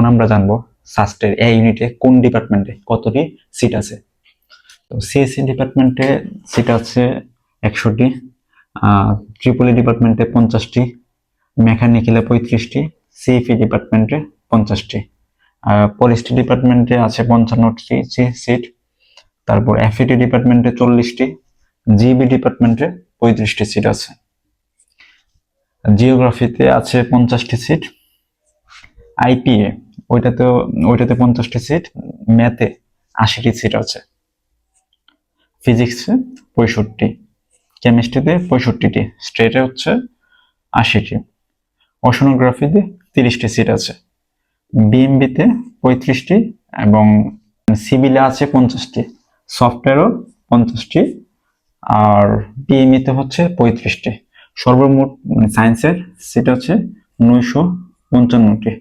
এখন আমরা জানবো সাস্টের এ ইউনিটে কোন ডিপার্টমেন্টে কতটি সিট আছে। তো সিএসসি ডিপার্টমেন্টে সিট আছে 100টি, ট্রিপলি ডিপার্টমেন্টে 50টি, মেকানিক্যালে 35টি, সিএফই ডিপার্টমেন্টে 50টি, ফরেস্ট্রি ডিপার্টমেন্টে আছে 55টি সিট, তারপর এফইটি ডিপার্টমেন্টে 40টি, জিবি ডিপার্টমেন্টে 35টি সিট আছে। জিওগ্রাফিতে আছে 50টি সিট, আইপিএ ওইটাতে 50টি সিট, ম্যাথে 80টি সিট আছে, ফিজিক্সে 65টি, কেমিস্ট্রিতে 65টি, স্টেটে হচ্ছে 80টি, ওশনোগ্রাফিতে 30টি সিট আছে, বিএমবিতে 35টি এবং সিভিলে আছে 50টি, সফটওয়্যারও 50টি, আর পিএমইতে হচ্ছে 35টি। সর্বমোট সায়েন্সের সিট হচ্ছে 955টি।